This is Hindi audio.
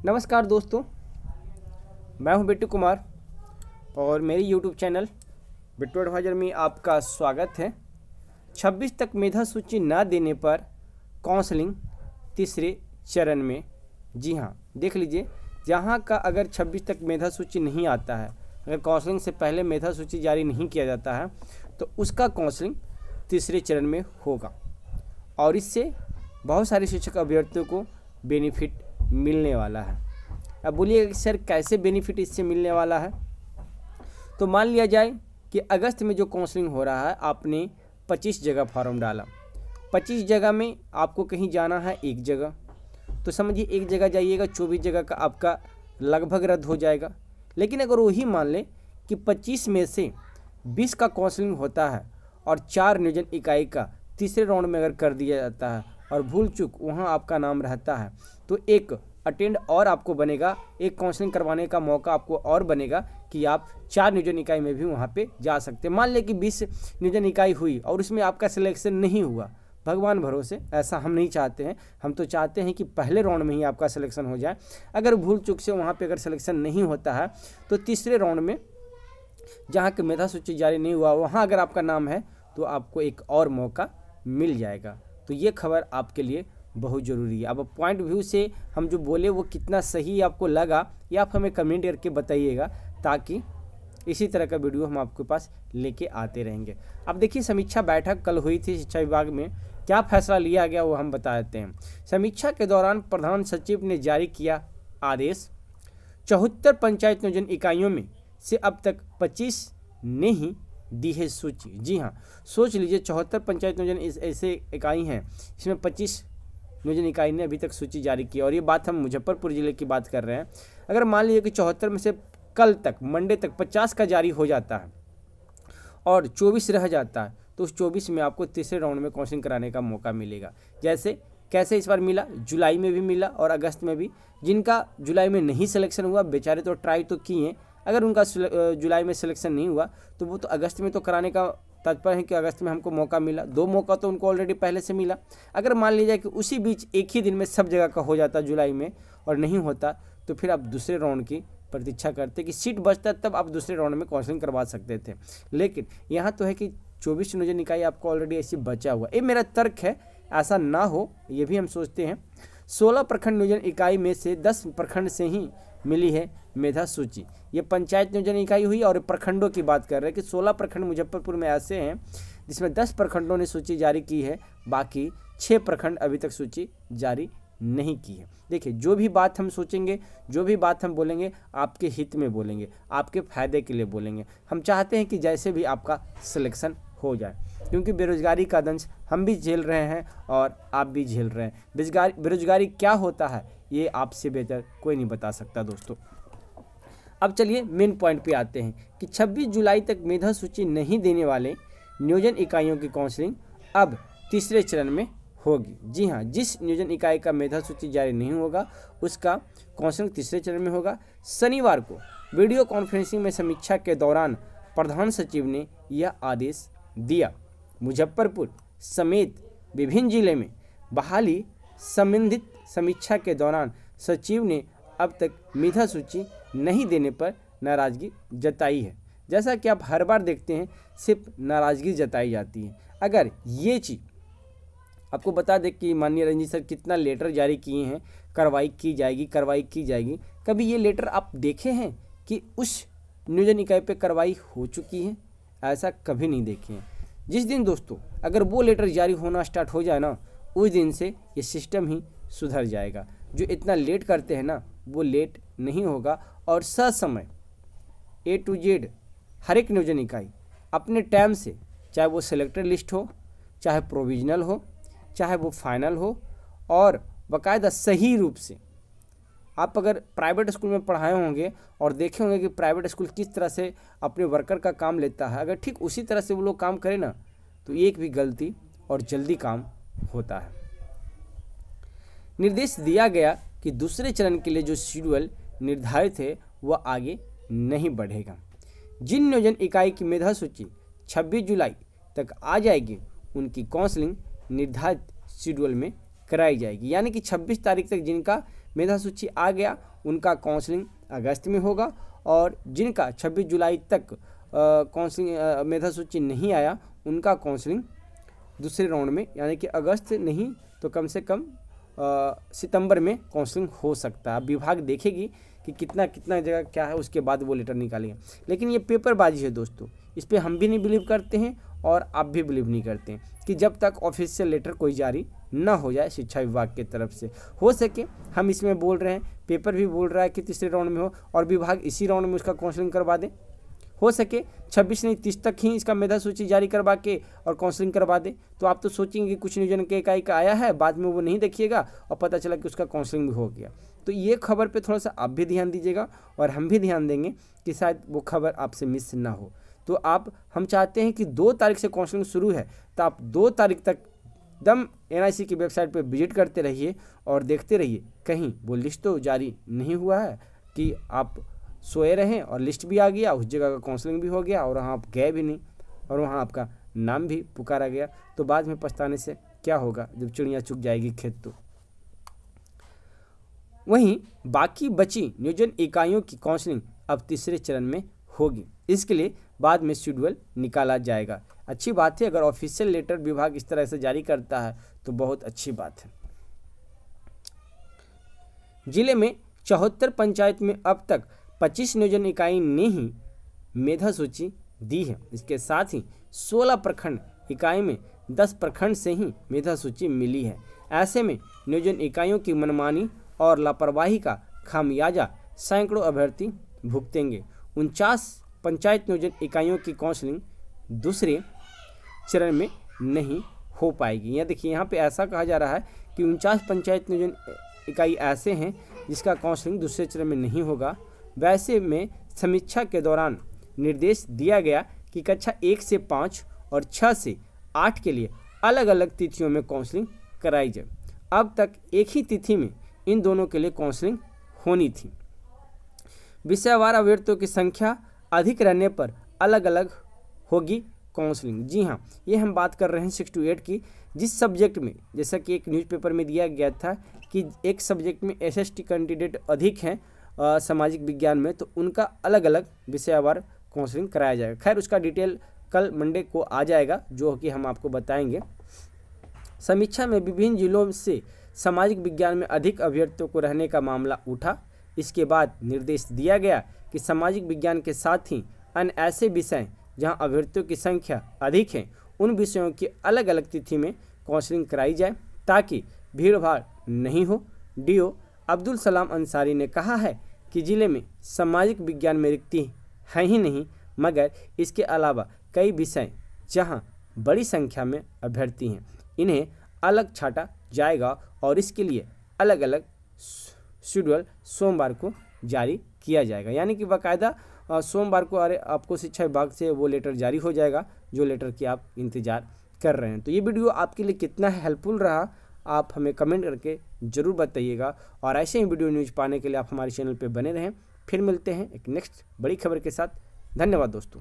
नमस्कार दोस्तों, मैं हूं बिट्टू कुमार और मेरी यूट्यूब चैनल बिट्टू एडवाइजर में आपका स्वागत है। 26 तक मेधा सूची ना देने पर काउंसलिंग तीसरे चरण में। जी हां, देख लीजिए, जहां का अगर 26 तक मेधा सूची नहीं आता है, अगर काउंसलिंग से पहले मेधा सूची जारी नहीं किया जाता है तो उसका काउंसलिंग तीसरे चरण में होगा और इससे बहुत सारे शिक्षक अभ्यर्थियों को बेनिफिट मिलने वाला है। अब बोलिए सर कैसे बेनिफिट इससे मिलने वाला है? तो मान लिया जाए कि अगस्त में जो काउंसलिंग हो रहा है, आपने 25 जगह फॉर्म डाला, 25 जगह में आपको कहीं जाना है एक जगह, तो समझिए एक जगह जाइएगा, 24 जगह का आपका लगभग रद्द हो जाएगा। लेकिन अगर वही मान ले कि 25 में से 20 का काउंसलिंग होता है और 4 नियोजन इकाई का तीसरे राउंड में अगर कर दिया जाता है और भूल चूक वहाँ आपका नाम रहता है, तो एक अटेंड और आपको बनेगा, एक काउंसलिंग करवाने का मौका आपको और बनेगा कि आप 4 नियोजन इकाई में भी वहाँ पे जा सकते हैं। मान लें कि 20 नियोजन इकाई हुई और उसमें आपका सिलेक्शन नहीं हुआ, भगवान भरोसे, ऐसा हम नहीं चाहते हैं। हम तो चाहते हैं कि पहले राउंड में ही आपका सिलेक्शन हो जाए। अगर भूल चूक से वहाँ पे अगर सिलेक्शन नहीं होता है तो तीसरे राउंड में जहाँ की मेधा सूची जारी नहीं हुआ, वहाँ अगर आपका नाम है तो आपको एक और मौका मिल जाएगा। तो ये खबर आपके लिए बहुत ज़रूरी है। अब पॉइंट व्यू से हम जो बोले वो कितना सही आपको लगा, ये आप हमें कमेंट करके बताइएगा, ताकि इसी तरह का वीडियो हम आपके पास लेके आते रहेंगे। अब देखिए, समीक्षा बैठक कल हुई थी शिक्षा विभाग में, क्या फैसला लिया गया वो हम बता देते हैं। समीक्षा के दौरान प्रधान सचिव ने जारी किया आदेश। 74 पंचायत नियोजन इकाइयों में से अब तक 25 ने ही दी है सूची। जी हाँ, सोच लीजिए, 74 पंचायत नियोजन ऐसे इकाई हैं, इसमें 25 नियोजन इकाई ने अभी तक सूची जारी की। और ये बात हम मुजफ्फरपुर ज़िले की बात कर रहे हैं। अगर मान लीजिए कि 74 में से कल तक, मंडे तक 50 का जारी हो जाता है और 24 रह जाता है, तो उस 24 में आपको तीसरे राउंड में काउंसलिंग कराने का मौका मिलेगा। जैसे कैसे इस बार मिला, जुलाई में भी मिला और अगस्त में भी। जिनका जुलाई में नहीं सिलेक्शन हुआ, बेचारे तो ट्राई तो किए हैं, अगर उनका जुलाई में सिलेक्शन नहीं हुआ तो वो तो अगस्त में तो कराने का तात्पर्य है कि अगस्त में हमको मौका मिला। 2 मौका तो उनको ऑलरेडी पहले से मिला। अगर मान लीजिए कि उसी बीच एक ही दिन में सब जगह का हो जाता जुलाई में और नहीं होता, तो फिर आप दूसरे राउंड की प्रतीक्षा करते कि सीट बचता, तब आप दूसरे राउंड में काउंसलिंग करवा सकते थे। लेकिन यहाँ तो है कि 24 नियोजन इकाई आपको ऑलरेडी ऐसी बचा हुआ। ये मेरा तर्क है, ऐसा ना हो ये भी हम सोचते हैं। 16 प्रखंड नियोजन इकाई में से 10 प्रखंड से ही मिली है मेधा सूची। ये पंचायत नियोजन इकाई हुई और प्रखंडों की बात कर रहे हैं कि 16 प्रखंड मुजफ्फरपुर में ऐसे हैं जिसमें 10 प्रखंडों ने सूची जारी की है, बाकी 6 प्रखंड अभी तक सूची जारी नहीं की है। देखिए, जो भी बात हम सोचेंगे, जो भी बात हम बोलेंगे, आपके हित में बोलेंगे, आपके फायदे के लिए बोलेंगे। हम चाहते हैं कि जैसे भी आपका सिलेक्शन हो जाए, क्योंकि बेरोजगारी का दंश हम भी झेल रहे हैं और आप भी झेल रहे हैं। बेरोजगारी क्या होता है ये आपसे बेहतर कोई नहीं बता सकता दोस्तों। अब चलिए मेन पॉइंट पे आते हैं कि 26 जुलाई तक मेधा सूची नहीं देने वाले नियोजन इकाइयों की काउंसलिंग अब तीसरे चरण में होगी। जी हाँ, जिस नियोजन इकाई का मेधा सूची जारी नहीं होगा उसका काउंसलिंग तीसरे चरण में होगा। शनिवार को वीडियो कॉन्फ्रेंसिंग में समीक्षा के दौरान प्रधान सचिव ने यह आदेश दिया। मुजफ्फरपुर समेत विभिन्न जिले में बहाली संबंधित समीक्षा के दौरान सचिव ने अब तक मेधा सूची नहीं देने पर नाराज़गी जताई है। जैसा कि आप हर बार देखते हैं, सिर्फ नाराज़गी जताई जाती है। अगर ये चीज़ आपको बता दें कि माननीय रंजीत सर कितना लेटर जारी किए हैं, कार्रवाई की जाएगी, कार्रवाई की जाएगी, कभी ये लेटर आप देखे हैं कि उस नियोजन इकाई पे कार्रवाई हो चुकी है? ऐसा कभी नहीं देखे हैं। जिस दिन दोस्तों अगर वो लेटर जारी होना स्टार्ट हो जाए ना, उस दिन से ये सिस्टम ही सुधर जाएगा। जो इतना लेट करते हैं ना, वो लेट नहीं होगा और ससमय A to Z हर एक नियोजन इकाई अपने टाइम से, चाहे वो सिलेक्टेड लिस्ट हो, चाहे प्रोविजनल हो, चाहे वो फाइनल हो, और बाकायदा सही रूप से आप अगर प्राइवेट स्कूल में पढ़ाए होंगे और देखे होंगे कि प्राइवेट स्कूल किस तरह से अपने वर्कर का काम लेता है, अगर ठीक उसी तरह से वो लोग काम करें ना, तो एक भी गलती और जल्दी काम होता है। निर्देश दिया गया कि दूसरे चरण के लिए जो शेड्यूल निर्धारित है वह आगे नहीं बढ़ेगा। जिन नियोजन इकाई की मेधा सूची 26 जुलाई तक आ जाएगी, उनकी काउंसलिंग निर्धारित शेड्यूल में कराई जाएगी। यानी कि 26 तारीख तक जिनका मेधा सूची आ गया उनका काउंसलिंग अगस्त में होगा, और जिनका 26 जुलाई तक काउंसलिंग मेधा सूची नहीं आया उनका काउंसलिंग दूसरे राउंड में, यानी कि अगस्त नहीं तो कम से कम सितंबर में काउंसलिंग हो सकता है। विभाग देखेगी कि कितना कितना जगह क्या है, उसके बाद वो लेटर निकालेंगे। लेकिन ये पेपरबाजी है दोस्तों, इस पर हम भी नहीं बिलीव करते हैं और आप भी बिलीव नहीं करते हैं कि जब तक ऑफिशियल लेटर कोई जारी ना हो जाए शिक्षा विभाग की तरफ से। हो सके हम इसमें बोल रहे हैं, पेपर भी बोल रहा है कि तीसरे राउंड में हो और विभाग इसी राउंड में उसका काउंसलिंग करवा दे। हो सके 26 नहीं 30 तक ही इसका मेधा सूची जारी करवा के और काउंसलिंग करवा दे। तो आप तो सोचेंगे कि कुछ नियोजन के इकाई का आया है, बाद में वो नहीं देखिएगा और पता चला कि उसका काउंसलिंग भी हो गया। तो ये खबर पे थोड़ा सा आप भी ध्यान दीजिएगा और हम भी ध्यान देंगे कि शायद वो खबर आपसे मिस ना हो। तो हम चाहते हैं कि 2 तारीख से काउंसलिंग शुरू है, तो आप 2 तारीख तक दम NIC की वेबसाइट पर विजिट करते रहिए और देखते रहिए कहीं वो लिस्ट तो जारी नहीं हुआ है कि आप सोए रहें और लिस्ट भी आ गया, उस जगह का काउंसलिंग भी हो गया और वहाँ आप गए भी नहीं और वहाँ आपका नाम भी पुकारा गया। तो बाद में पछताने से क्या होगा जब चिड़िया चुग जाएगी खेत। तो वहीं बाकी बची नियोजन इकाइयों की काउंसलिंग अब तीसरे चरण में होगी। इसके लिए बाद में शेड्यूल निकाला जाएगा। अच्छी बात है, अगर ऑफिशियल लेटर विभाग इस तरह से जारी करता है तो बहुत अच्छी बात है। जिले में 74 पंचायत में अब तक 25 नियोजन इकाई ने ही मेधा सूची दी है। इसके साथ ही 16 प्रखंड इकाई में 10 प्रखंड से ही मेधा सूची मिली है। ऐसे में नियोजन इकाइयों की मनमानी और लापरवाही का खामियाजा सैकड़ों अभ्यर्थी भुगतेंगे। 49 पंचायत नियोजन इकाइयों की काउंसलिंग दूसरे चरण में नहीं हो पाएगी। यह देखिए, यहाँ पे ऐसा कहा जा रहा है कि 49 पंचायत नियोजन इकाई ऐसे हैं जिसका काउंसलिंग दूसरे चरण में नहीं होगा। वैसे में समीक्षा के दौरान निर्देश दिया गया कि कक्षा 1 से 5 और 6 से 8 के लिए अलग अलग तिथियों में काउंसलिंग कराई जाए। अब तक एक ही तिथि में इन दोनों के लिए काउंसलिंग होनी थी। विषयवार अभ्यर्थियों की संख्या अधिक रहने पर अलग अलग होगी काउंसलिंग। जी हाँ, ये हम बात कर रहे हैं 6 to 8 की। जिस सब्जेक्ट में, जैसा कि एक न्यूज़पेपर में दिया गया था कि एक सब्जेक्ट में SST कैंडिडेट अधिक हैं सामाजिक विज्ञान में, तो उनका अलग अलग विषयवार काउंसलिंग कराया जाएगा। खैर, उसका डिटेल कल मंडे को आ जाएगा, जो कि हम आपको बताएंगे। समीक्षा में विभिन्न जिलों से सामाजिक विज्ञान में अधिक अभ्यर्थियों को रहने का मामला उठा। इसके बाद निर्देश दिया गया कि सामाजिक विज्ञान के साथ ही अन्य ऐसे विषय जहां अभ्यर्थियों की संख्या अधिक है उन विषयों की अलग अलग तिथि में काउंसलिंग कराई जाए ताकि भीड़ भाड़ नहीं हो। DO अब्दुल सलाम अंसारी ने कहा है कि जिले में सामाजिक विज्ञान में रिक्ति है ही नहीं, मगर इसके अलावा कई विषय जहां बड़ी संख्या में अभ्यर्थी हैं इन्हें अलग छाटा जाएगा और इसके लिए अलग अलग शेड्यूल सोमवार को जारी किया जाएगा। यानी कि बाकायदा सोमवार को आपको शिक्षा विभाग से वो लेटर जारी हो जाएगा जो लेटर की आप इंतज़ार कर रहे हैं। तो ये वीडियो आपके लिए कितना हेल्पफुल रहा आप हमें कमेंट करके ज़रूर बताइएगा और ऐसे ही वीडियो न्यूज़ पाने के लिए आप हमारे चैनल पे बने रहें। फिर मिलते हैं एक नेक्स्ट बड़ी खबर के साथ। धन्यवाद दोस्तों।